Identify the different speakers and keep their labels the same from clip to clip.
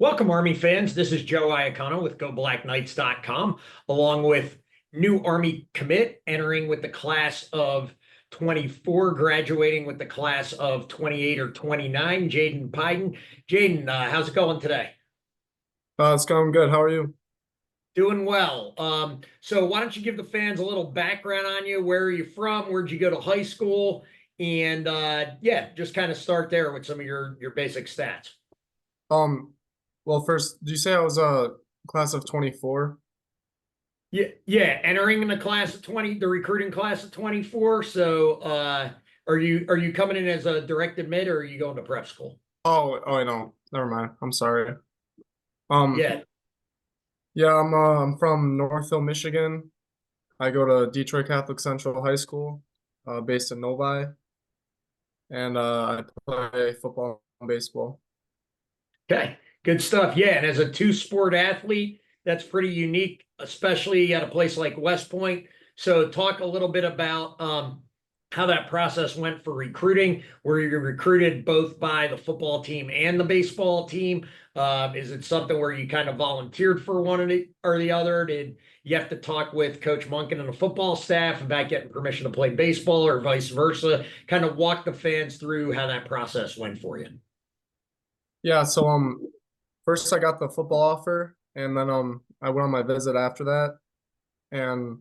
Speaker 1: Welcome, Army fans. This is Joe Iacono with GoBlackKnights.com, along with new Army commit entering with the class of 24, graduating with the class of 28 or 29, Jaden Pydyn. Jaden, how's it going today?
Speaker 2: It's going good. How are you?
Speaker 1: Doing well. So why don't you give the fans a little background on you? Where are you from? Where'd you go to high school? And yeah, just kind of start there with some of your basic stats.
Speaker 2: Um, well, first, did you say I was a class of 24?
Speaker 1: Yeah, entering the class of 20, the recruiting class of 24. So are you coming in as a direct admit or are you going to prep school?
Speaker 2: Oh, I know. Never mind. I'm sorry. Um,
Speaker 1: Yeah,
Speaker 2: yeah, I'm from Northville, Michigan. I go to Detroit Catholic Central High School, based in Novi, and I play football and baseball.
Speaker 1: okay. Good stuff. Yeah, and as a two-sport athlete, that's pretty unique, especially at a place like West Point. So talk a little bit about how that process went for recruiting. Were you recruited both by the football team and the baseball team? Is it something where you kind of volunteered for one or the other? Did you have to talk with Coach Monken and the football staff about getting permission to play baseball or vice versa? Kind of walk the fans through how that process went for you.
Speaker 2: Yeah, so first I got the football offer, and then I went on my visit after that, and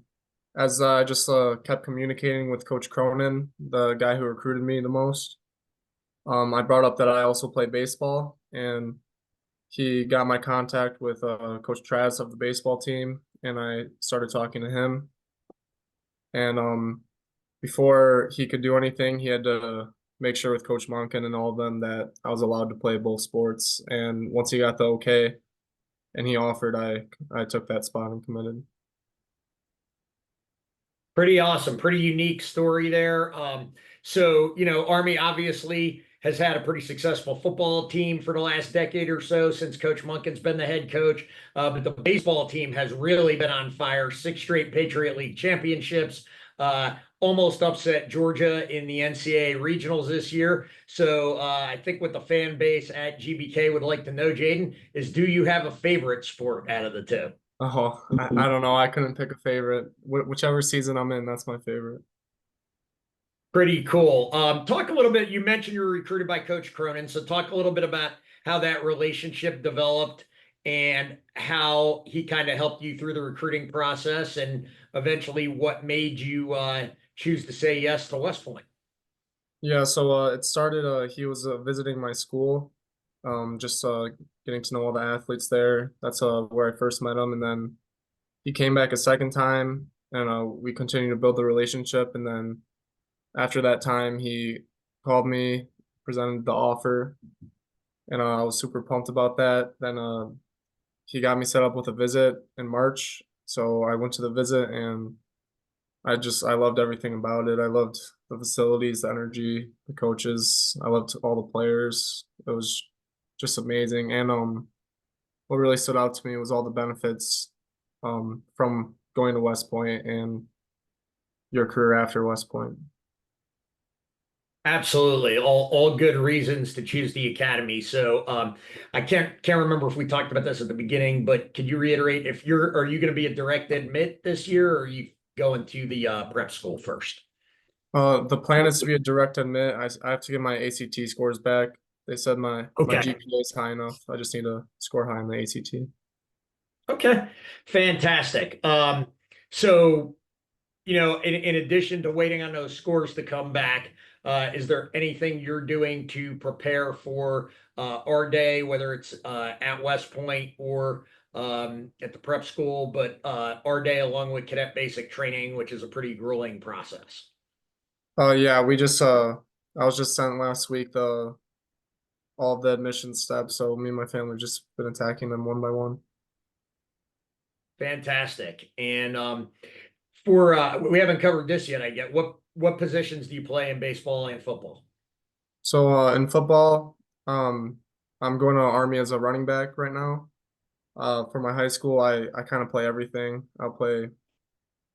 Speaker 2: as I just kept communicating with Coach Cronin, the guy who recruited me the most. I brought up that I also play baseball, and he got my contact with Coach Travis of the baseball team, and I started talking to him. And before he could do anything, he had to make sure with Coach Monken and all of them that I was allowed to play both sports. And once he got the okay and he offered, I took that spot and committed.
Speaker 1: Pretty awesome, pretty unique story there. Army obviously has had a pretty successful football team for the last decade or so since Coach Monken's been the head coach. But the baseball team has really been on fire. Six straight Patriot League championships. Almost upset Georgia in the NCAA regionals this year. So I think what the fan base at GBK would like to know, Jaden, is do you have a favorite sport out of the two?
Speaker 2: Oh, I don't know. I couldn't pick a favorite. Whichever season I'm in, that's my favorite.
Speaker 1: Pretty cool. Talk a little bit. You mentioned you were recruited by Coach Cronin, so talk a little bit about how that relationship developed and how he kind of helped you through the recruiting process, and eventually what made you choose to say yes to West Point.
Speaker 2: Yeah, so it started. He was visiting my school, just getting to know all the athletes there. That's where I first met him, and then he came back a second time, and we continued to build the relationship. And then after that time, he called me, presented the offer, and I was super pumped about that. Then he got me set up with a visit in March, so I went to the visit, and I loved everything about it. I loved the facilities, the energy, the coaches. I loved all the players. It was just amazing. And what really stood out to me was all the benefits from going to West Point and your career after West Point.
Speaker 1: Absolutely, all good reasons to choose the academy. So I can't remember if we talked about this at the beginning, but could you reiterate if are you going to be a direct admit this year, or are you going to the prep school first?
Speaker 2: The plan is to be a direct admit. I have to get my ACT scores back. They said my
Speaker 1: Okay.
Speaker 2: GPA is high enough. I just need to score high in the ACT.
Speaker 1: Okay. Fantastic. So, in addition to waiting on those scores to come back, is there anything you're doing to prepare for our day, whether it's at West Point or at the prep school, but our day along with cadet basic training, which is a pretty grueling process?
Speaker 2: Yeah, I was just sent last week the all of the admission steps. So me and my family have just been attacking them one by one.
Speaker 1: Fantastic. And for we haven't covered this yet, I get what positions do you play in baseball and football?
Speaker 2: So in football, I'm going to Army as a running back right now. For my high school, I kind of play everything. I'll play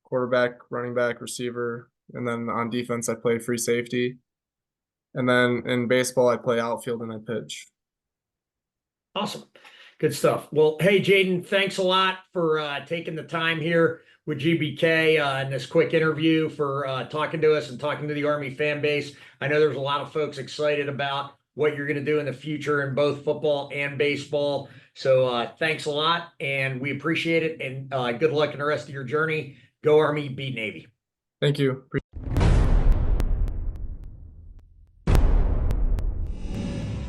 Speaker 2: quarterback, running back, receiver, and then on defense, I play free safety. And then in baseball, I play outfield and I pitch.
Speaker 1: Awesome. Good stuff. Well, hey, Jaden, thanks a lot for taking the time here with GBK in this quick interview, for talking to us and talking to the Army fan base. I know there's a lot of folks excited about what you're going to do in the future in both football and baseball. So thanks a lot, and we appreciate it. And good luck in the rest of your journey. Go Army, beat Navy.
Speaker 2: Thank you.